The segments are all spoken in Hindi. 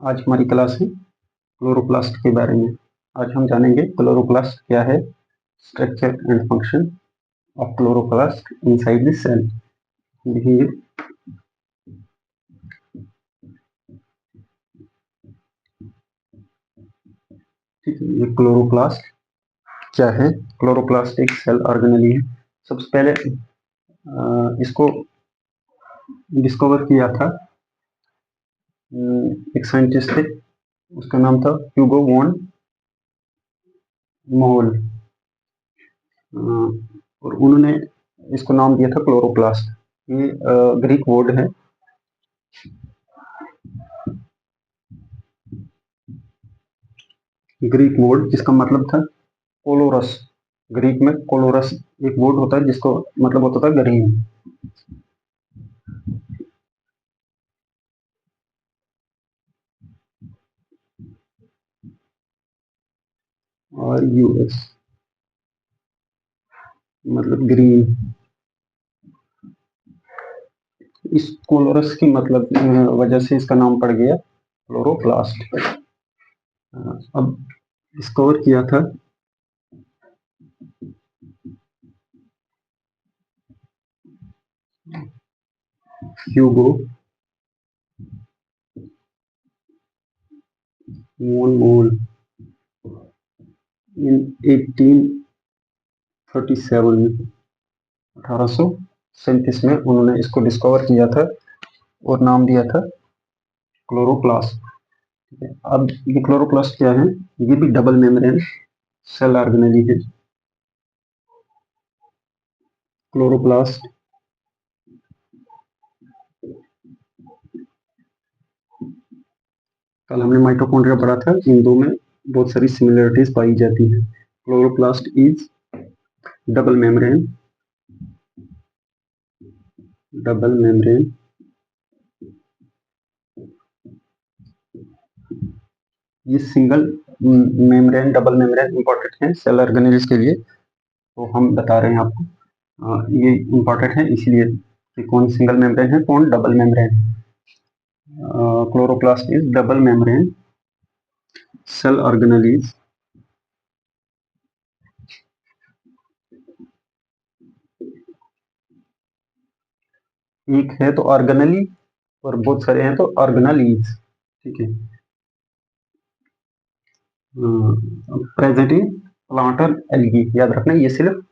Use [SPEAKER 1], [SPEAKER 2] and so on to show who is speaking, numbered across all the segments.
[SPEAKER 1] आज हमारी क्लास है क्लोरोप्लास्ट के बारे में। आज हम जानेंगे क्लोरोप्लास्ट क्या है, structure and function of chloroplast inside the cell. देखिए ठीक है, ये क्लोरोप्लास्ट क्या है। क्लोरोप्लास्ट एक सेल ऑर्गेनेली है। सबसे पहले इसको डिस्कवर किया था एक साइंटिस्ट थे, उसका नाम था ह्यूगो वॉन मोल, और उन्होंने इसको नाम दिया था क्लोरोप्लास्ट। ये ग्रीक वर्ड है, ग्रीक वर्ड जिसका मतलब था कोलोरस। ग्रीक में कोलोरस एक वर्ड होता है जिसको मतलब होता था ग्रीन। और यूएस मतलब ग्रीन। इस कोलोरस की मतलब वजह से इसका नाम पड़ गया क्लोरोप्लास्ट। अब डिस्कवर किया था ह्यूगो वॉन मोल इन 1837 में, 1837 में उन्होंने इसको डिस्कवर किया था और नाम दिया था क्लोरोप्लास्ट। ठीक है, अब ये क्लोरोप्लास्ट क्या है, ये भी डबल मेम्ब्रेन सेल ऑर्गेनेली है। क्लोरोप्लास्ट कल हमने माइटोकॉन्ड्रिया पढ़ा था, इन दो में बहुत सारी सिमिलरिटीज पाई जाती है। Chloroplast is double membrane, double membrane ये single membrane double membrane important है सेल ऑर्गेनेल्स के लिए, तो हम बता रहे हैं आपको। ये इंपॉर्टेंट है इसलिए कि कौन सिंगल मेम्ब्रेन है, कौन double membrane. Chloroplast is double membrane cell organelles एक है तो ऑर्गेनेली और बहुत सारे हैं तो ऑर्गेनेलीज। ठीक है, प्रेजेंट इन प्लांट और एल्गी। याद रखना ये सिर्फ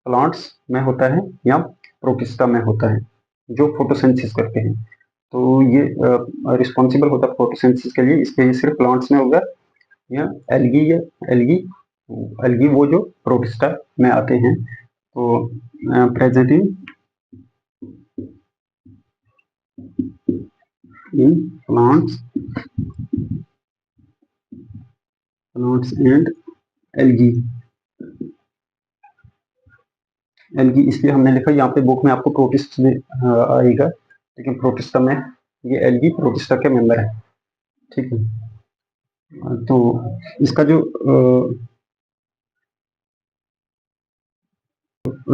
[SPEAKER 1] प्लांट्स में होता है या प्रोटिस्टा में होता है जो फोटोसिंथेसिस करते हैं। तो ये रिस्पॉन्सिबल होता है फोटोसिंथेसिस के लिए, इसलिए ये सिर्फ प्लांट्स में होगा। या एल्गी एल्गी वो जो प्रोटिस्टा में आते हैं। तो present in plants plants and algae. Algae इसलिए हमने लिखा, यहाँ पे बुक में आपको प्रोटिस्ट आएगा, लेकिन प्रोटिस्टा में ये एल्गी प्रोटिस्टा के मेंबर है। ठीक है, तो इसका जो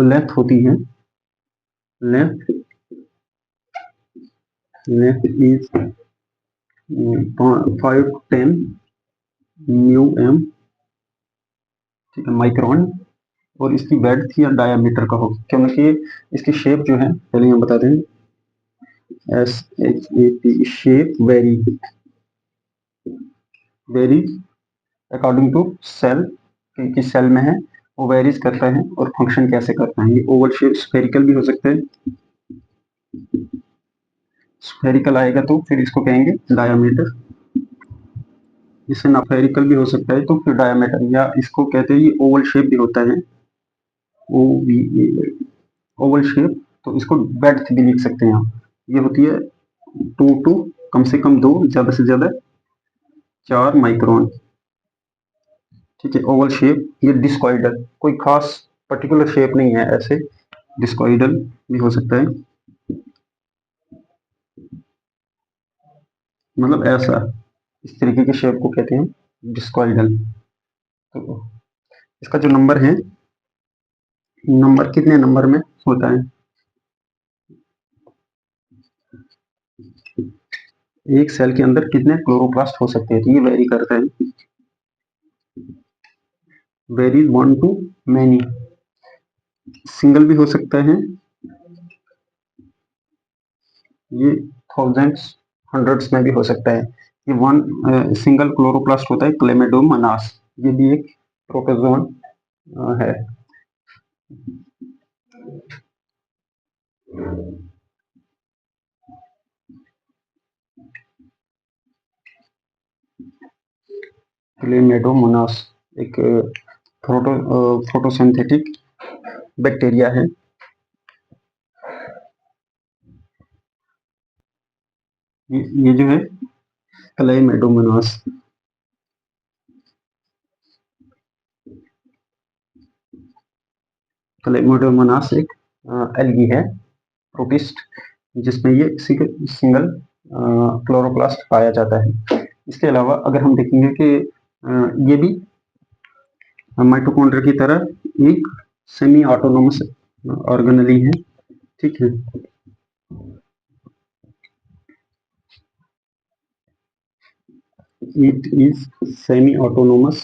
[SPEAKER 1] लेंथ होती है, length length is 5 to 10 mu m, ठीक है, माइक्रोन। और इसकी वेड्थ या डायामीटर का होगा, क्योंकि इसकी शेप जो है, पहले हम बता दें, SHAP shape vary according to cell, किस सेल में है वो वेरीज करता है, और फंक्शन कैसे करता है। ये ओवल शेप स्फेरिकल भी हो सकता है, स्फेरिकल आएगा तो फिर इसको कहेंगे डायामीटर। इससे ना स्फेरिकल भी हो सकता है तो फिर डायामीटर, या इसको कहते हैं ये ओवल शेप भी होता है, OVA ओवल शेप। तो इसको बेड्थ भी लिख सकते हैं आप, ये होती है 2 to कम से कम 2, ज्यादा से ज्यादा 4 माइक्रोन। ठीक है, ओवल शेप। ये डिस्कॉइडल, कोई खास पर्टिकुलर शेप नहीं है, ऐसे डिस्कॉइडल भी हो सकता है, मतलब ऐसा, इस तरीके के शेप को कहते हैं डिस्कॉइडल। तो इसका जो नंबर है, नंबर कितने नंबर में होता है, एक सेल के अंदर कितने क्लोरोप्लास्ट हो सकते हैं, तो ये वेरी करता है, वेरी 1 to मैनी, सिंगल भी हो सकता है, ये थाउजेंड्स हंड्रेड्स में भी हो सकता है। ये वन सिंगल क्लोरोप्लास्ट होता है क्लेमेडोमोनास, ये भी एक प्रोटोजोन है। क्लेमेडोमोनास एक फोटोसिंथेटिक बैक्टीरिया है। ये जो है क्लेमेडोमोनास, क्लेमेडोमोनास एक एल्गी है, प्रोटिस्ट, जिसमें ये सिंगल क्लोरोप्लास्ट पाया जाता है। इसके अलावा अगर हम देखेंगे कि ये भी माइटोकॉन्ड्रिया की तरह एक सेमी ऑटोनोमस ऑर्गेनेली है, ठीक है। It is semi autonomous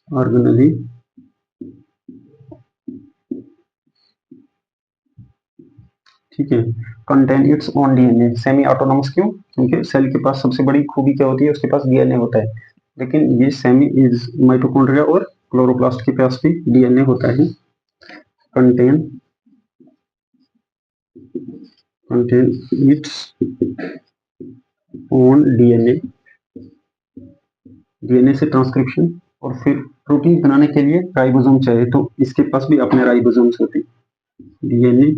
[SPEAKER 1] organelle, ठीक है। Contain its own DNA, semi autonomous क्यों? क्योंकि सेल के पास सबसे बड़ी खूबी क्या होती है, उसके पास डीएनए होता है, लेकिन ये सेमी इज माइटोकॉन्ड्रिया और क्लोरोप्लास्ट के पास भी डीएनए होता है। Contain contain its own DNA, DNA से ट्रांसक्रिप्शन, और फिर प्रोटीन बनाने के लिए राइबोसोम चाहिए, तो इसके पास भी अपने राइबोसोम्स होते हैं। DNA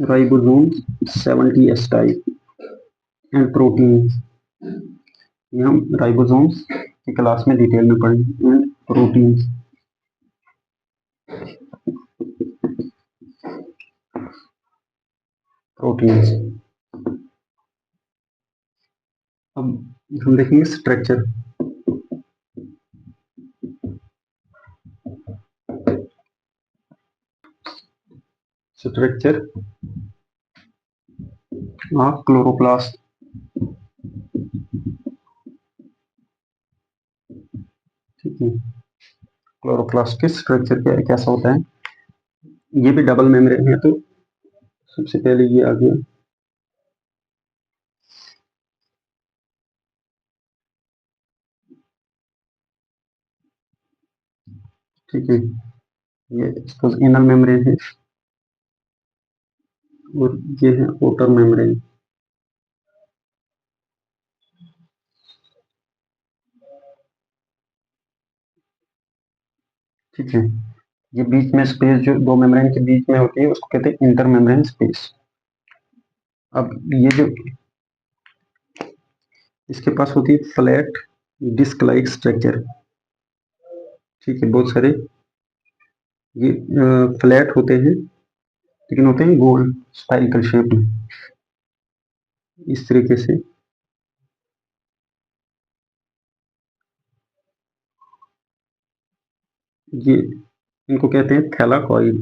[SPEAKER 1] ribosomes 70s type and protein, ये हम राइबोसोम्स की क्लास में डिटेल में पढ़ेंगे, एंड प्रोटीन। प्रोटीन्स, अब हम देखेंगे स्ट्रक्चर। स्ट्रक्चर ऑफ क्लोरोप्लास्ट, ठीक है। क्लोरोप्लास्ट के स्ट्रक्चर कैसा होता है, ये भी डबल मेम्ब्रेन है, तो सबसे पहले ये आ गया, ठीक है। ये सपोज इनर मेम्ब्रेन है और ये है आउटर मेम्ब्रेन, ठीक है। ये बीच में स्पेस जो दो मेम्ब्रेन के बीच में होती है उसको कहते हैं इंटर मेम्ब्रेन स्पेस। अब ये जो इसके पास होती है फ्लैट डिस्क लाइक स्ट्रक्चर, ठीक है। बहुत सारे ये फ्लैट होते हैं, लेकिन होते हैं गोल स्पाइरिकल शेप में, इस तरीके से। ये इनको कहते हैं थैलाकॉइड,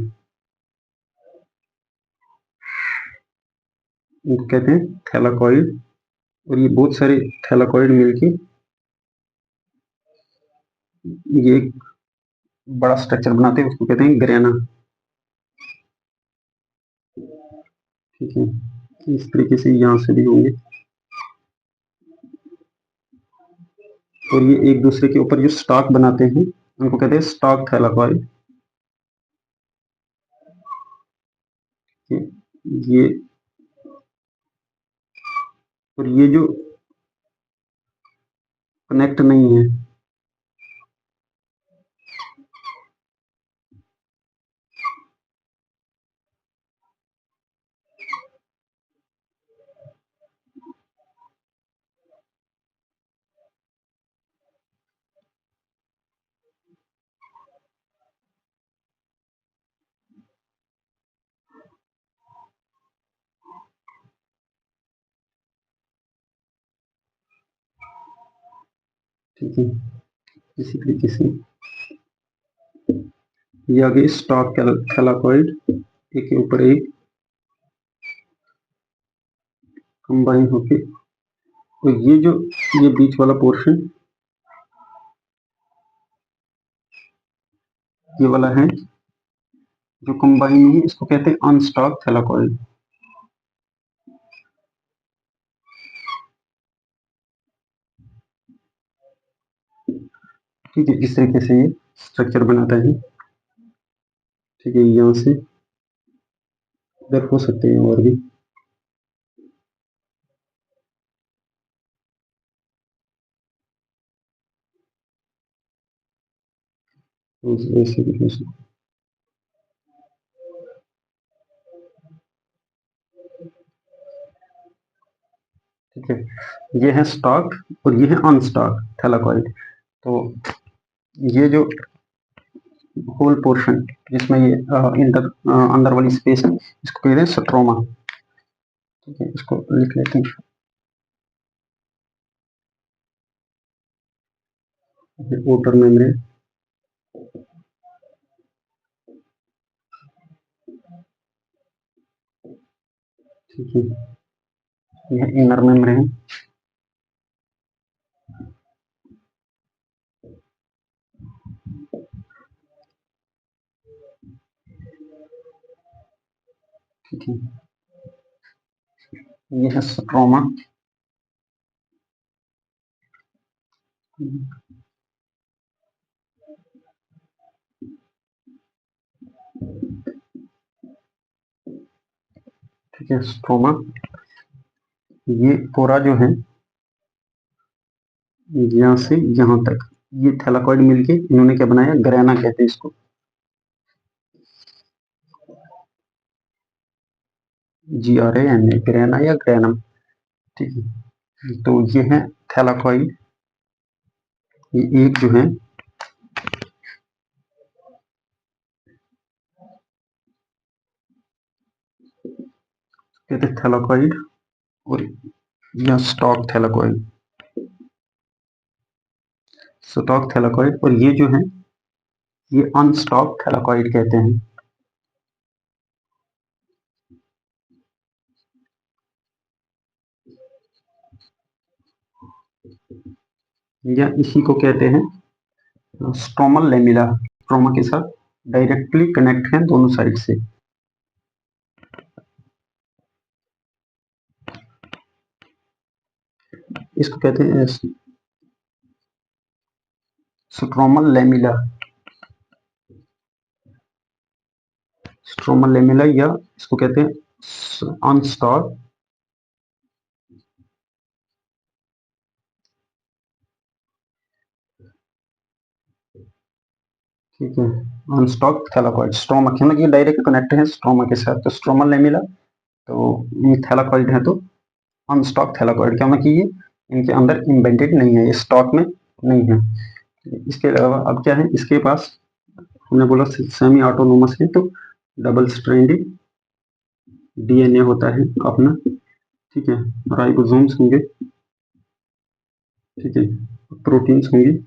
[SPEAKER 1] इनको कहते हैं थैलाकॉइड, और ये बहुत सारे थैलाकॉइड मिलके ये एक बड़ा स्ट्रक्चर बनाते हैं, उसको कहते हैं ग्रेना, ठीक है। इस तरीके से यहाँ से भी होंगे, और ये एक दूसरे के ऊपर जो स्टॉक बनाते हैं उनको कहते हैं स्टॉक थैलाकॉइड। ये और ये जो कनेक्ट नहीं है, ठीक है, इसी तरीके से ये आगे स्टॉक थैलाकॉइड एक के ऊपर एक कंबाइन होके, तो ये बीच वाला पोर्शन ये वाला है जो कंबाइन है, इसको कहते हैं अनस्टॉक थैलाकॉइड। ठीक है, इस तरीके से ये स्ट्रक्चर बनाता है। ठीक है, यहाँ से इधर हो सकते हैं और भी, वैसे भी हो सकते। ठीक है, ये है स्टॉक और ये है अनस्टॉक थैलाकॉइड। तो ये जो होल पोर्शन जिसमें ये अंदर वाली स्पेस है, इसको कहते हैं स्ट्रोमा। ठीक है, इसको लिख लेते हैं, आउटर मेम्ब्रेन। ठीक है, यह इनर मेम्ब्रेन। ठीक है, यह है स्ट्रोमा। ठीक है, स्ट्रोमा। ये पूरा जो है यहाँ से यहाँ तक ये थैलाकॉइड मिलके इन्होंने क्या बनाया, ग्रेना कहते हैं इसको। GRANA, ग्रेना या ग्रेनम। ठीक है, तो ये है थैलाकॉइड। ये एक जो है कहते हैं थैलाकॉइड, और यह स्टॉक थैलाकॉइड, स्टॉक थैलाकॉइड। और ये जो है ये अनस्टॉक थैलाकॉइड कहते हैं, या इसी को कहते हैं स्ट्रोमल लेमिला। स्ट्रोमा के साथ डायरेक्टली कनेक्ट है दोनों साइड से। इसको कहते हैं स्ट्रोमल लेमिला, स्ट्रोमल लेमिला, या इसको कहते हैं अनस्टॉक। ठीक है, अनस्टॉक थैलाकॉइड। स्ट्रोमा मतलब ये डायरेक्ट कनेक्ट है स्ट्रोमा के साथ, तो स्ट्रोमल लेमिला। तो ये थैलाकॉइड है, तो अनस्टॉक थैलाकॉइड क्या मतलब कि ये इनके अंदर इम्बेडेड नहीं है, ये स्टॉक में नहीं है। इसके अलावा अब क्या है इसके पास, हमने बोला सेमी ऑटोनोमस है, तो डबल स्ट्रैंडेड DNA होता है अपना। ठीक है, राइबोसोम्स होंगे। ठीक है, प्रोटीन्स होंगे।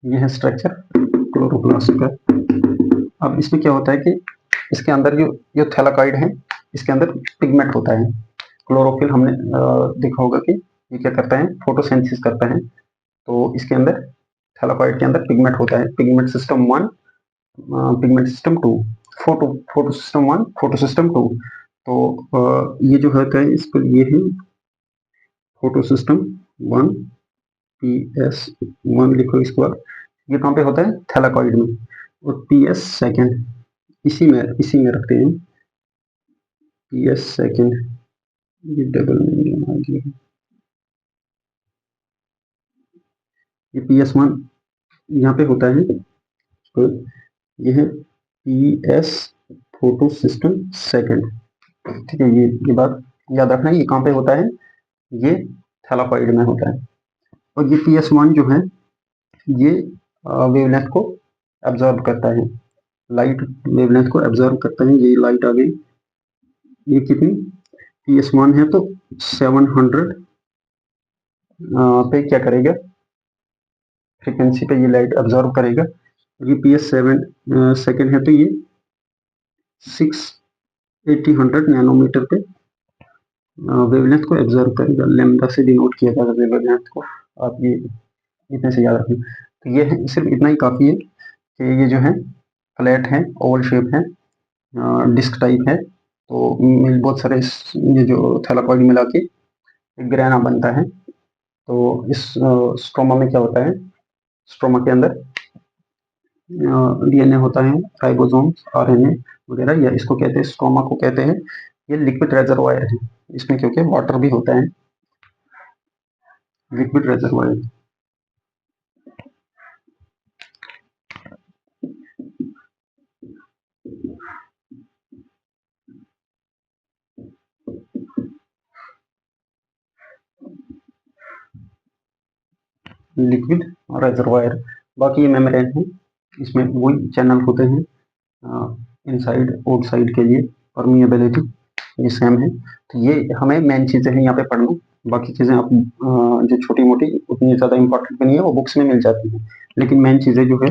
[SPEAKER 1] ये है स्ट्रक्चर क्लोरोप्लास्ट का। अब इसमें क्या होता है कि इसके अंदर जो थैलाकॉइड है, इसके अंदर पिगमेंट होता है। क्लोरोफिल हमने देखा होगा कि ये क्या करता है, फोटोसिंथेसिस करता है। तो इसके अंदर थैलाकॉइड के अंदर पिगमेंट होता है, pigment system 1, pigment system 2, photo system 1, photo system 2। तो ये जो होता है इस पर ये है फोटो सिस्टम 1, PS1 लिखो इसके बाद। ये कहाँ पे होता है, थैलाकॉइड में। और PS सेकेंड इसी में रखते हैं। PS सेकेंड, ये डबल में आ गया। ये PS1 यहाँ पे होता है, तो ये है PS फोटो सिस्टम सेकेंड। ठीक है, ये बात याद रखना, ये कहाँ पे होता है, ये थैलाकॉइड में होता है। और ये PS1 जो है ये वेवलेंथ को एब्जॉर्ब करता है, लाइट वेवलेंथ को एब्जॉर्ब करता है। ये लाइट आ गई, ये कितनी PS1 है, तो 700 पे क्या करेगा, फ्रीक्वेंसी पे ये लाइट एब्जॉर्ब करेगा। ये PS7 सेकेंड है, तो ये 680 नैनोमीटर पे वेवलेंथ को एब्जॉर्व करेगा। लैम्डा से डिनोट किया जाता है वेवलेंथ को, आप ये इतने से याद रखें। तो ये है, सिर्फ इतना ही काफ़ी है कि ये जो है फ्लैट है, ओवल शेप है, डिस्क टाइप है। तो बहुत सारे ये जो थैलाकॉइड मिला के एक ग्रैना बनता है। तो इस स्ट्रोमा में क्या होता है, स्ट्रोमा के अंदर DNA होता है, राइबोसोम्स, RNA वगैरह, या इसको कहते हैं, स्ट्रोमा को कहते हैं, ये लिक्विड रेजरवायर है इसमें, क्योंकि वाटर भी होता है, लिक्विड रेजरवायर। लिक्विड रेजरवायर, बाकी ये मेम्ब्रेन है, इसमें वही चैनल होते हैं, इनसाइड आउटसाइड के लिए, परमिएबिलिटी ये सेम है। तो ये हमें मेन चीज़ें हैं यहाँ पे पढ़ना, बाकी चीज़ें आप जो छोटी मोटी उतनी ज़्यादा इंपॉर्टेंट भी नहीं है, वो बुक्स में मिल जाती हैं, लेकिन मेन चीज़ें जो है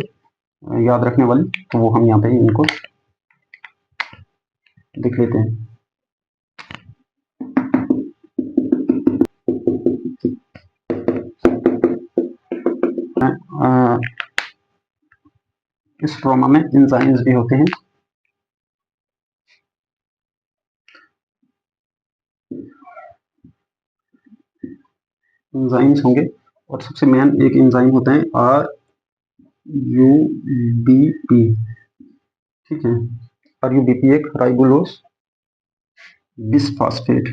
[SPEAKER 1] याद रखने वाली, तो वो हम यहाँ पे इनको देख लेते हैं। इस ट्रॉमा में एंजाइम्स भी होते हैं, एंजाइम्स होंगे, और सबसे मेन एक एंजाइम होता है RUBP, ठीक है। RUBP एक राइबोलोज बिसफास्फेट,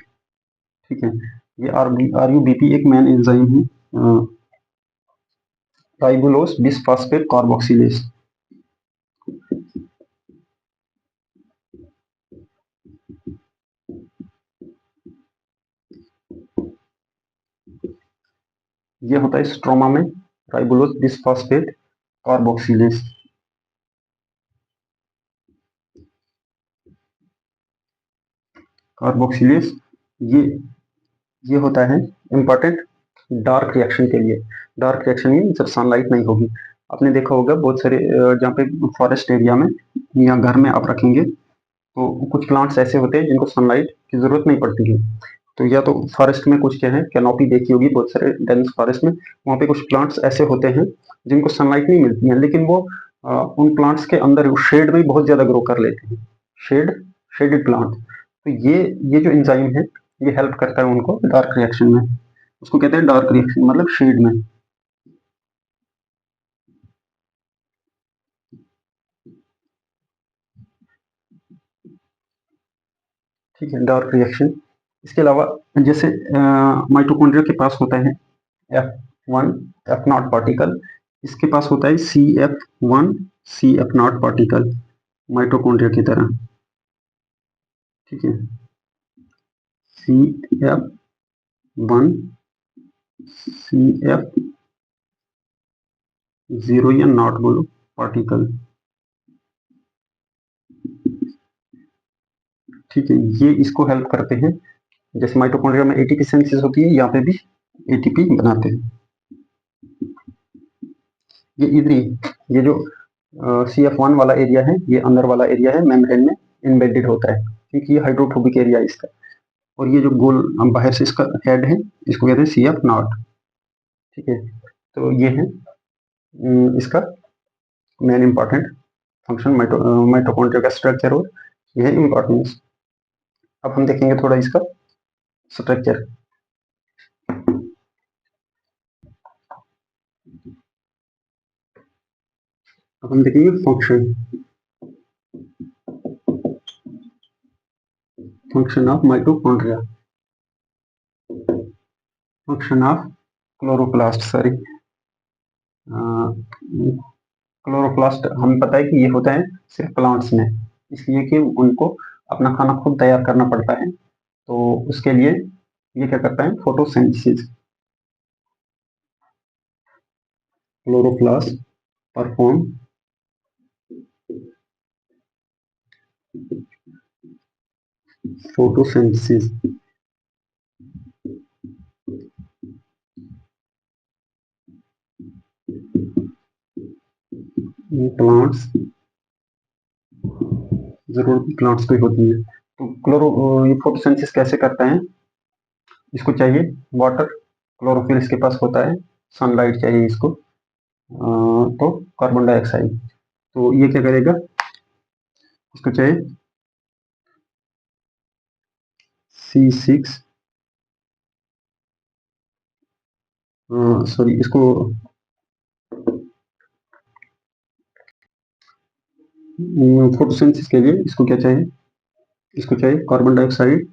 [SPEAKER 1] ठीक है। ये RUBP एक मेन एंजाइम है, राइबोलोज बिसफास्फेट कार्बोक्सिलेज। ये होता है स्ट्रोमा में, राइबोलोज बिसफास्फेट कार्बोक्सिलेज। कार्बोक्सिलेज ये होता है इंपॉर्टेंट डार्क रिएक्शन के लिए। डार्क रिएक्शन में जब सनलाइट नहीं होगी, आपने देखा होगा बहुत सारे जहाँ पे फॉरेस्ट एरिया में या घर में आप रखेंगे, तो कुछ प्लांट्स ऐसे होते हैं जिनको सनलाइट की जरूरत नहीं पड़ती है। तो या तो फॉरेस्ट में कुछ क्या है, कैनोपी देखी होगी बहुत सारे डेंस फॉरेस्ट में, वहाँ पे कुछ प्लांट्स ऐसे होते हैं जिनको सनलाइट नहीं मिलती है, लेकिन वो उन प्लांट्स के अंदर शेड में बहुत ज्यादा ग्रो कर लेते हैं, शेडेड प्लांट। तो ये जो एंजाइम है, ये हेल्प करता है उनको डार्क रिएक्शन में, उसको कहते हैं डार्क रिएक्शन, मतलब शेड में। ठीक है, डार्क रिएक्शन। इसके अलावा जैसे माइटोकॉन्ड्रिया के पास होता है F1 F0 पार्टिकल, इसके पास होता है CF1 CF0 पार्टिकल, माइटोकॉन्ड्रिया की तरह, ठीक है। CF1 CF0 या नॉट बोलो पार्टिकल, ठीक है। ये इसको हेल्प करते हैं, जैसे माइटोकॉन्ड्रिया में एटीपी सिंथेसिस होती है, यहाँ पे भी एटीपी बनाते हैं। ये इधर ये जो CF1 वाला एरिया है, ये अंदर वाला एरिया है, मेम्ब्रेन में इम्बेडेड होता है, क्योंकि ये हाइड्रोफोबिक एरिया है इसका। और ये जो गोल बाहर से इसका हेड है, इसको कहते हैं CF0, ठीक है। तो ये है इसका मेन इंपॉर्टेंट फंक्शन, माइटोकॉन्ड्रिया का स्ट्रक्चर और यह है इंपॉर्टेंस। अब हम देखेंगे थोड़ा इसका स्ट्रक्चर। अब हम देखेंगे function of mitochondria, function of chloroplast, sorry, chloroplast हमें पता है कि ये होता है सिर्फ प्लांट्स में, इसलिए कि उनको अपना खाना खुद तैयार करना पड़ता है, तो उसके लिए ये क्या करता है, photosynthesis. Chloroplast perform photosynthesis plants, जरूर प्लांट्स को ही होती है। तो ये फोटोसिंथेसिस कैसे करता है? इसको चाहिए वाटर, क्लोरोफिल इसके पास होता है, सनलाइट चाहिए इसको, तो कार्बन डाइऑक्साइड। तो ये क्या करेगा, इसको चाहिए C6, सॉरी इसको फोटोसिंथेसिस के लिए इसको क्या चाहिए, इसको चाहिए कार्बन डाइऑक्साइड,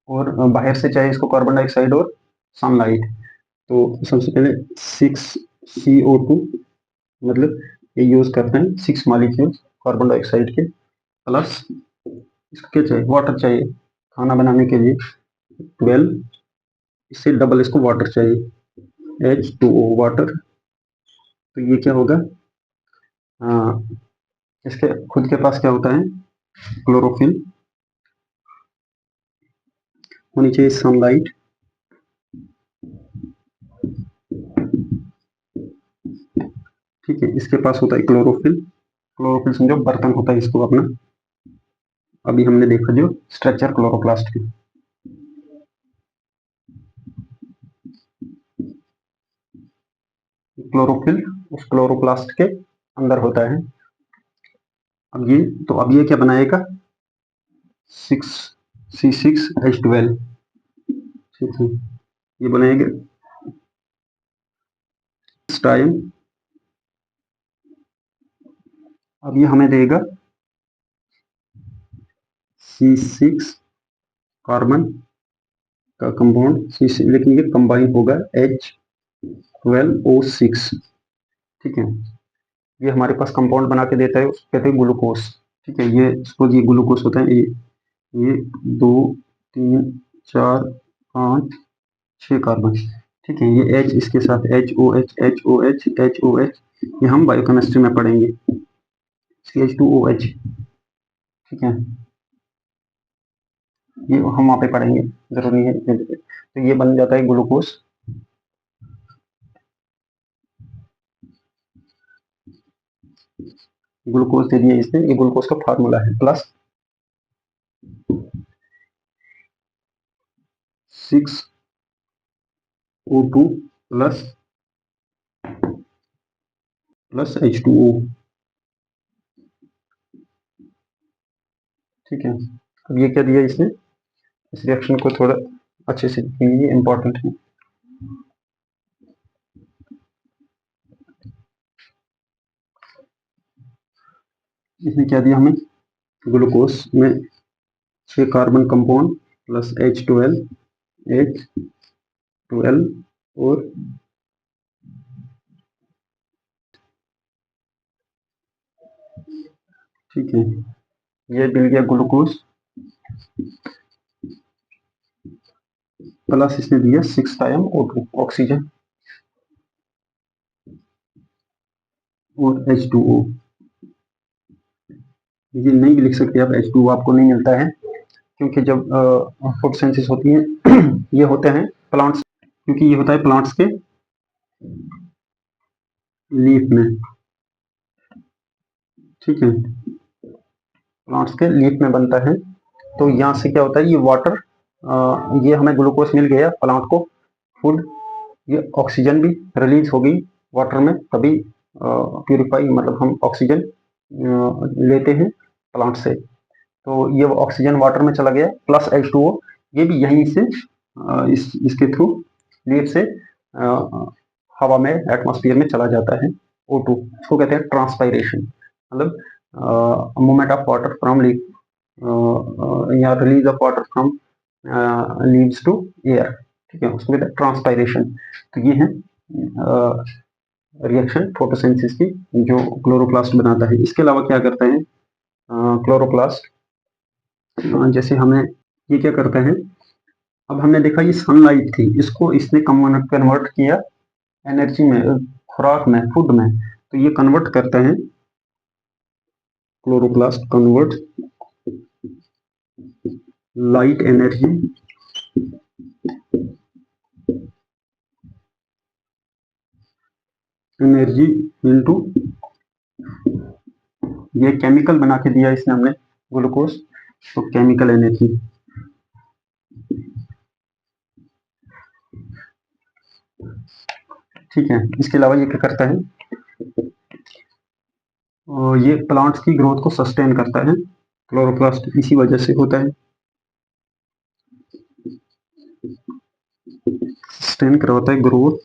[SPEAKER 1] और बाहर से चाहिए इसको कार्बन डाइऑक्साइड और सनलाइट। तो सबसे पहले 6CO2, मतलब ये यूज करते हैं 6 मॉलिक्यूल कार्बन डाइऑक्साइड के, प्लस इसको क्या चाहिए, वाटर चाहिए खाना बनाने के लिए 12, इससे डबल इसको वाटर चाहिए H2O वाटर। तो ये क्या होगा, इसके खुद के पास क्या होता है, क्लोरोफिल होनी चाहिए, सनलाइट, ठीक है, इसके पास होता है क्लोरोफिल। क्लोरोफिल समझो बर्तन होता है इसको अपना, अभी हमने देखा जो स्ट्रक्चर क्लोरोप्लास्ट की। क्लोरोफिल उस क्लोरोप्लास्ट के अंदर होता है। अब ये क्या बनाएगा, 6C6H12, ठीक है, ये बनाएगा इस टाइम। अब ये हमें देगा C6 कार्बन का कंपाउंड C6, लेकिन ये कंबाइन होगा H12O6, ठीक है, ये हमारे पास कंपाउंड बना के देता है, उसको कहते हैं ग्लूकोज, ठीक है। ये सपोज ये ग्लूकोज होता है, ये 2 3 4 5 6 कार्बन, ठीक है, ये H इसके साथ HOH, ये हम बायोकेमिस्ट्री में पढ़ेंगे, CH2OH, ठीक है, ये हम वहाँ पे पढ़ेंगे, जरूरी है। तो ये बन जाता है ग्लूकोज, ग्लूकोज दे दिया इसने, ये ग्लूकोज का फार्मूला है, प्लस 6O2 प्लस H2O, ठीक है। अब ये क्या दिया इसने, इस रिएक्शन को थोड़ा अच्छे से लिखेंगे, ये इंपॉर्टेंट है। इसने क्या दिया हमें, ग्लूकोज में 6 कार्बन कंपाउंड प्लस H12 और ठीक है, ये मिल गया ग्लूकोज, प्लस इसने दिया 6 टाइम O2 ऑक्सीजन और H2O। ये नहीं भी लिख सकते आप, H2O आपको नहीं मिलता है, क्योंकि जब फोटोसिंथेसिस होती है ये होते हैं प्लांट्स, क्योंकि ये होता है प्लांट्स के लीफ में, ठीक है, प्लांट्स के लीफ में बनता है। तो यहाँ से क्या होता है, ये वाटर, ये हमें ग्लूकोज मिल गया प्लांट को फूड, ये ऑक्सीजन भी रिलीज हो गई वाटर में, तभी प्यूरिफाई, मतलब हम ऑक्सीजन लेते हैं प्लांट से। तो ये ऑक्सीजन वाटर में चला गया, प्लस H2O, ये भी यहीं से इसके थ्रू लीफ से हवा में, एटमॉस्फेयर में चला जाता है O2, इसको कहते हैं ट्रांसपायरेशन, मतलब movement of water from leaf, या release of water from leaves to air, ठीक है, उसको कहते हैं ट्रांसपायरेशन। तो ये है रिएक्शन फोटोसिंथेसिस की, जो क्लोरोप्लास्ट बनाता है। इसके अलावा क्या करते हैं क्लोरोप्लास्ट, जैसे हमें ये क्या करते हैं, अब हमने देखा ये सनलाइट थी, इसको इसने कन्वर्ट किया एनर्जी में, खुराक में, फूड में, तो ये कन्वर्ट करते हैं, chloroplast convert light energy into, ये केमिकल बना के दिया इसने हमने ग्लूकोज, तो केमिकल एनर्जी। ठीक है, इसके अलावा ये क्या करता है, और ये प्लांट्स की ग्रोथ को सस्टेन करता है, क्लोरोप्लास्ट इसी वजह से होता है, सस्टेन करवाता है ग्रोथ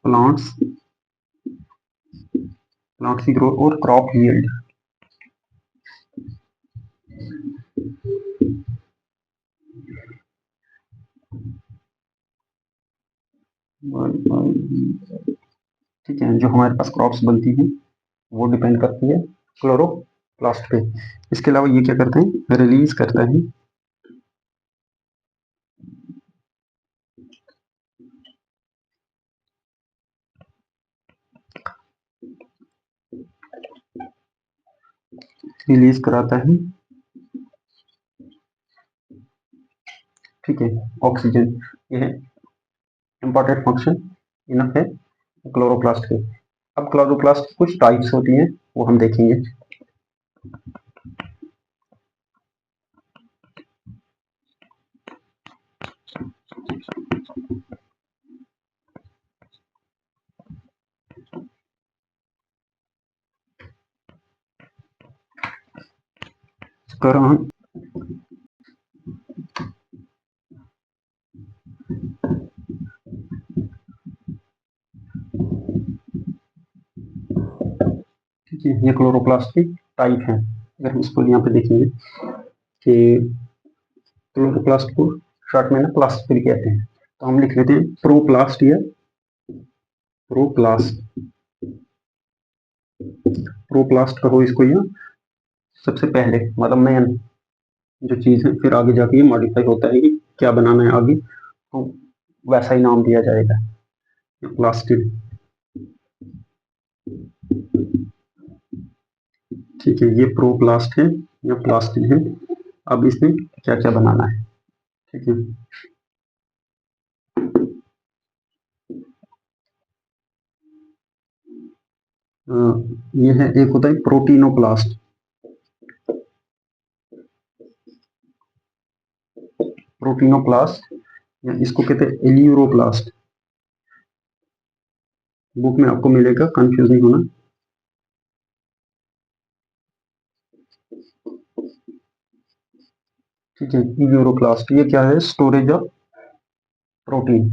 [SPEAKER 1] प्लांट्स प्लांट्स की ग्रोथ और क्रॉप यील्ड। ठीक है, जो हमारे पास क्रॉप्स बनती हैं वो डिपेंड करती है क्लोरोप्लास्ट पे। इसके अलावा ये क्या करते हैं, रिलीज करता है रिलीज कराता है, ठीक है, ऑक्सीजन। ये है इंपॉर्टेंट फंक्शन इनफ है क्लोरोप्लास्ट के। अब क्लोरोप्लास्ट की कुछ टाइप्स होती हैं वो हम देखेंगे। करण, ठीक है, ये क्लोरोप्लास्ट की टाइप है। अगर हम इसको यहाँ पे देखेंगे कि क्लोरोप्लास्ट को शॉर्ट में ना प्लास्टिक कहते हैं, तो हम लिख लेते हैं प्रोप्लास्ट या प्रोप्लास्ट। प्रोप्लास्ट कहो इसको, या सबसे पहले मतलब मेन जो चीज है, फिर आगे जाके ये मॉडिफाई होता है कि क्या बनाना है आगे, तो वैसा ही नाम दिया जाएगा प्लास्टिड। ठीक है, ये प्रोप्लास्ट है या प्लास्टिड है। अब इसमें क्या क्या बनाना है, ठीक है। ये है, एक होता है प्रोटीनोप्लास्ट, प्रोटीनोप्लास्ट या इसको कहते हैं एलियूरोप्लास्ट। बुक में आपको मिलेगा, कंफ्यूज नहीं होना। ठीक है, एलियूरोप्लास्ट ये क्या है, स्टोरेज ऑफ प्रोटीन।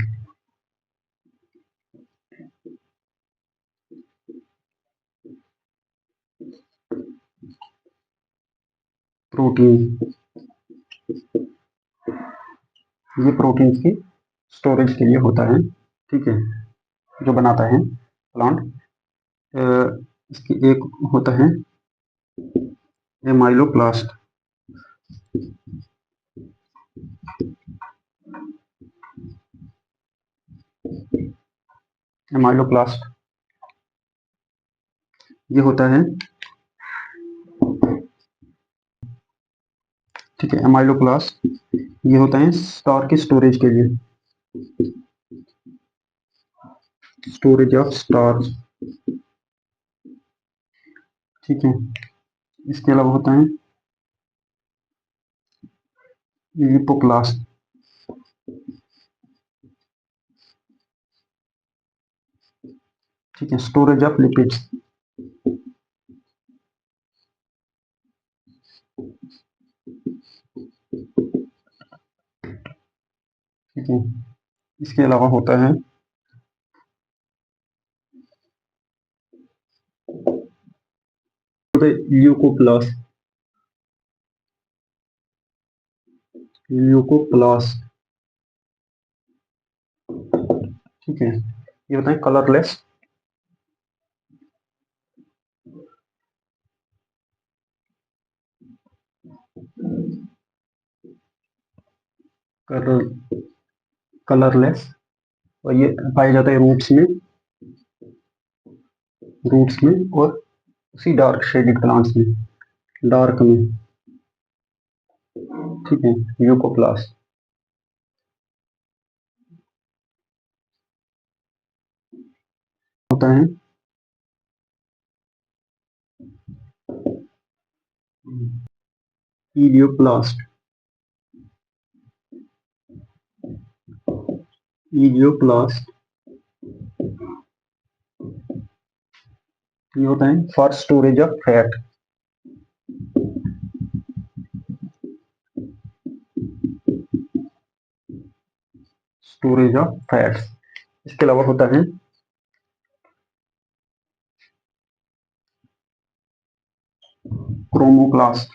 [SPEAKER 1] प्रोटीन, ये प्रोटीन की स्टोरेज के लिए होता है, ठीक है, जो बनाता है प्लांट। इसकी एक होता है एमाइलोप्लास्ट, एमाइलोप्लास्ट ये होता है, ठीक है, एमाइलोप्लास्ट ये होता है स्टार की स्टोरेज के लिए, स्टोरेज ऑफ स्टार, ठीक है। इसके अलावा होता है लिपोप्लास्ट, ठीक है, स्टोरेज ऑफ लिपिड्स, ठीक है। इसके अलावा होता है ल्यूकोप्लास्ट, ल्यूकोप्लास्ट, ठीक है, ये होता है कलरलेस, कलरलेस, और ये पाया जाता है रूट्स में और उसी डार्क शेडेड प्लांट्स में, डार्क में, ठीक है, ल्यूकोप्लास्ट होता है हीलियोप्लास्ट, हीलियोप्लास्ट ये होता है for storage of fat, storage of fats. इसके अलावा होता है क्रोमोप्लास्ट,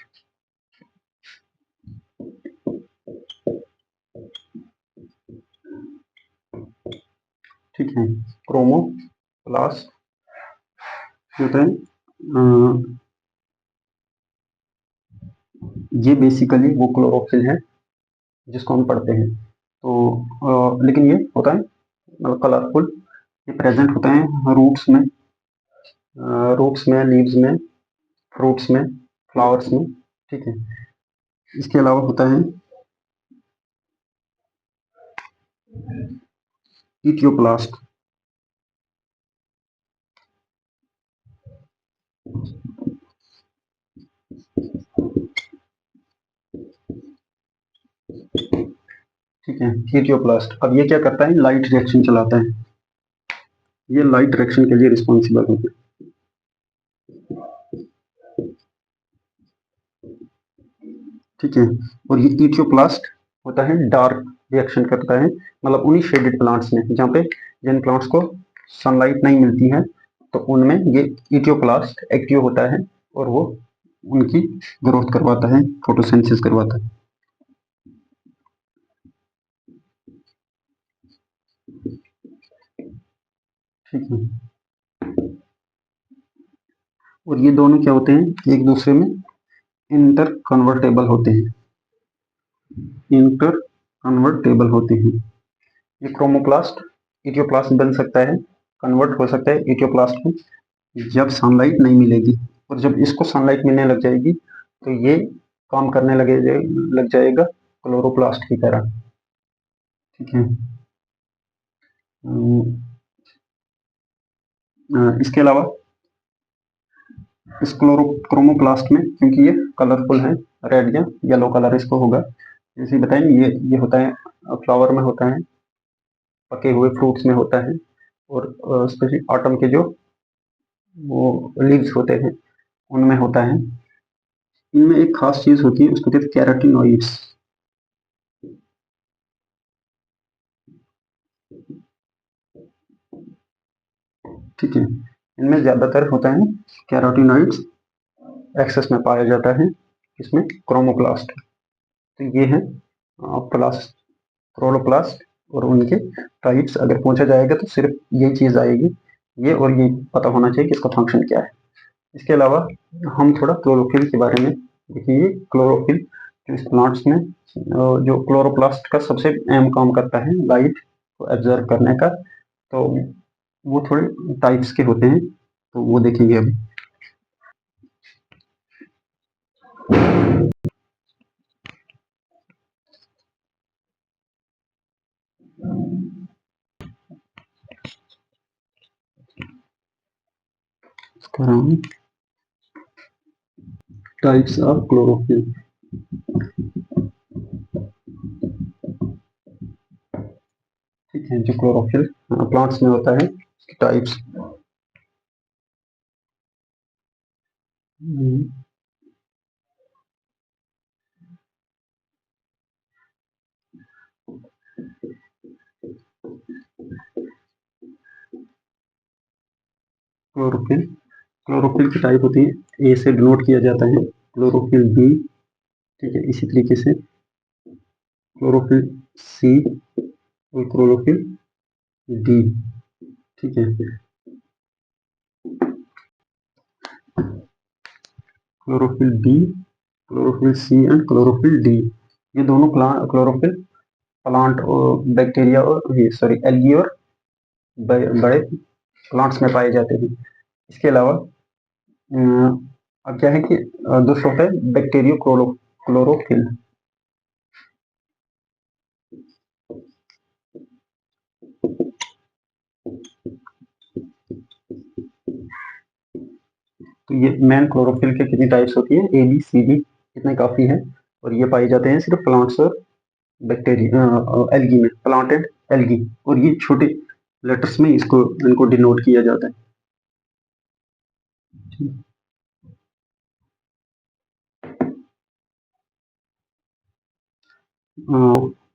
[SPEAKER 1] ठीक है, क्रोमोप्लास्ट होता है ये बेसिकली वो क्लोरोफिल है जिसको हम पढ़ते हैं। तो लेकिन ये होता है मतलब कलरफुल, ये प्रेजेंट होते हैं रूट्स में, लीव्स में, फ्रूट्स में, फ्लावर्स में, ठीक है। इसके अलावा होता है इथियोप्लास्ट, ठीक है, इथियोप्लास्ट। अब ये क्या करता है, लाइट रिएक्शन चलाता है, ये लाइट रिएक्शन के लिए रिस्पॉन्सिबल होता है, ठीक है। और ये इथियोप्लास्ट होता है डार्क रिएक्शन करता है, मतलब उन्हीं शेडेड प्लांट्स में जहाँ पे जिन प्लांट्स को सनलाइट नहीं मिलती है तो उनमें ये इथियोप्लास्ट एक्टिव होता है और वो उनकी ग्रोथ करवाता है, फोटोसिंथेसिस करवाता है, ठीक है। और ये दोनों क्या होते हैं, एक दूसरे में इंटर कन्वर्टेबल होते हैं, इंटर कन्वर्टेबल होते हैं। ये क्रोमोप्लास्ट इथियोप्लास्ट बन सकता है, कन्वर्ट हो सकता है इथियोप्लास्ट में जब सनलाइट नहीं मिलेगी, और जब इसको सनलाइट मिलने लग जाएगी तो ये काम करने लग जाएगा क्लोरोप्लास्ट की तरह, ठीक है। इसके अलावा इस क्रोमोप्लास्ट में क्योंकि ये कलरफुल है, रेड या येलो कलर इसको होगा, जैसे बताएं ये होता है फ्लावर में होता है, पके हुए फ्रूट्स में होता है, और स्पेशली ऑटम के जो वो लीव्स होते हैं उनमें होता है। इनमें एक खास चीज होती है उसको कहते हैं कैरोटीनॉइड्स, ठीक है। इनमें ज्यादातर होता है कैरोटीनॉइड्स, एक्सेस में पाया जाता है इसमें क्रोमोप्लास्ट, तो ये है प्लास्ट, क्लोरोप्लास्ट, और उनके टाइप्स अगर पूछा जाएगा तो सिर्फ यही चीज आएगी, ये और ये पता होना चाहिए कि इसका फंक्शन क्या है। इसके अलावा हम थोड़ा क्लोरोफिल के बारे में देखिए। क्लोरोफिल जो इस प्लांट्स में जो क्लोरोप्लास्ट का सबसे अहम काम करता है लाइट को एब्जर्व करने का, तो वो थोड़े टाइप्स के होते हैं, तो वो देखेंगे अभी। टाइप्स ऑफ क्लोरोफिल, ठीक है, जो क्लोरोफिल प्लांट्स में होता है टाइप्स। क्लोरोफिल, क्लोरोफिल की टाइप होती है, ए से डिनोट किया जाता है क्लोरोफिल बी, ठीक है, इसी तरीके से क्लोरोफिल सी और क्लोरोफिल डी, ठीक है। Chlorophyll B, chlorophyll C and chlorophyll D, ये दोनों क्लोरोफिल प्लांट और बैक्टीरिया और सॉरी एल्गी और बड़े प्लांट्स में पाए जाते हैं। इसके अलावा अब क्या है कि दूसरा होता है बैक्टीरियो क्लोरोफिल। तो ये मेन क्लोरोफिल के कितनी टाइप्स होती है, ए बी सी डी, इतने काफी है। और ये पाए जाते हैं सिर्फ प्लांट्स और बैक्टीरिया एल्गी में, प्लांट एंड एल्गी। और ये छोटे लेटर्स में इनको डिनोट किया जाता है।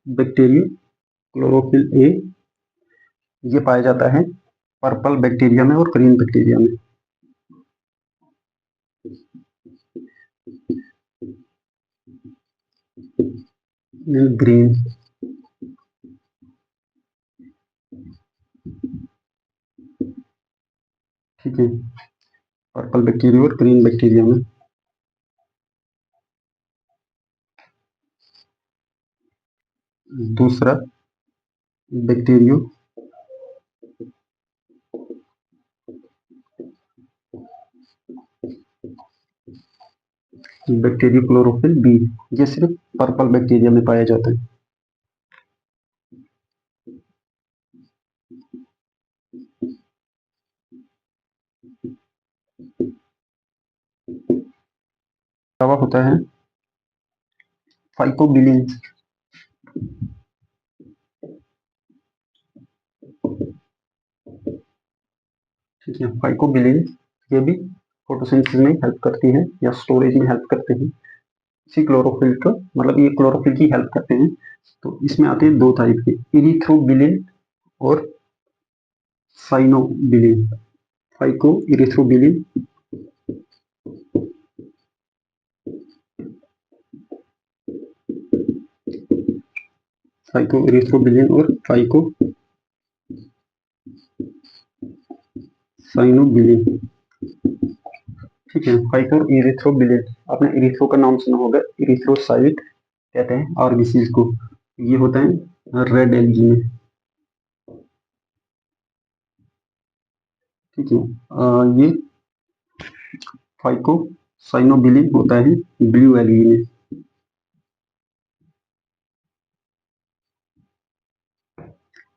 [SPEAKER 1] बैक्टीरिया क्लोरोफिल ए, ये पाया जाता है पर्पल बैक्टीरिया में और ग्रीन बैक्टीरिया में। ग्रीन, ठीक है, पर्पल बैक्टीरिया और ग्रीन बैक्टीरिया में। दूसरा बैक्टीरियो बैक्टीरियो क्लोरोफिल बी, ये सिर्फ पर्पल बैक्टीरिया में पाया जाता है। अलावा होता है फाइकोबिलिन्स, ठीक है, फाइकोबिलिन्स ये भी फोटोसिंथेसिस में हेल्प करती है या स्टोरेज में हेल्प करते हैं इसी क्लोरोफिल का, मतलब ये क्लोरोफिल की हेल्प करते हैं। तो इसमें आते हैं दो टाइप के, इरिथ्रोबिलिन और साइनोबिलिन। फाइको इरिथ्रोबिलिन, फाइको इरिथ्रोबिलिन और फाइको साइनोबिलिन, ठीक है। फाइको इरिथ्रोबिलिन, आपने इरिथ्रो का नाम सुना होगा, इरिथ्रोसाइट कहते हैं आरबीसी को। ये होता है रेड एलगी में, ठीक है। ये फाइको साइनोबिलिन होता है ब्लू एलगी में।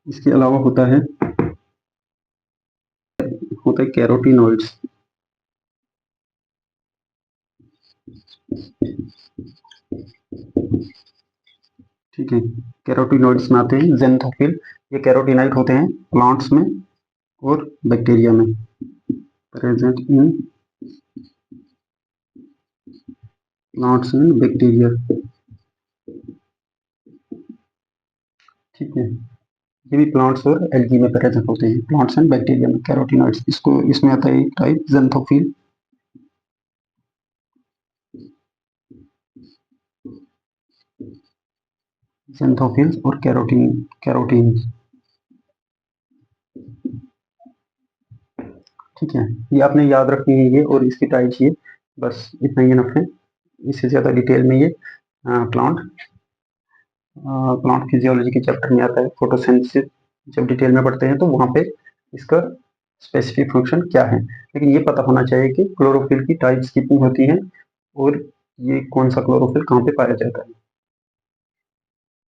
[SPEAKER 1] इसके अलावा होता है कैरोटीनॉइड्स, ठीक है। कैरोटीनॉइड्स में आते हैं ज़ेनथोफिल, ये कैरोटीनाइड होते हैं प्लांट्स में और बैक्टीरिया में, present in plants and bacteria, ठीक है। ये भी प्लांट्स और एल्गी में प्रेजेंट होते हैं, प्लांट्स एंड बैक्टीरिया में कैरोटीनॉइड्स। इसको इसमें आता है टाइप ज़ेनथोफिल, ज़ेनथोफिल्स और कैरोटीन, ठीक है। ये आपने याद रखनी है ये, और इसकी टाइप्स ये, बस इतना ही इनफ है। इससे ज़्यादा डिटेल में ये प्लांट प्लांट फिजियोलॉजी के चैप्टर में आता है, फोटोसिंथेसिस जब डिटेल में पढ़ते हैं तो वहाँ पे इसका स्पेसिफिक फंक्शन क्या है। लेकिन ये पता होना चाहिए कि क्लोरोफिल की टाइप्स कितनी होती हैं और ये कौन सा क्लोरोफिल कहाँ पे पाया जाता है।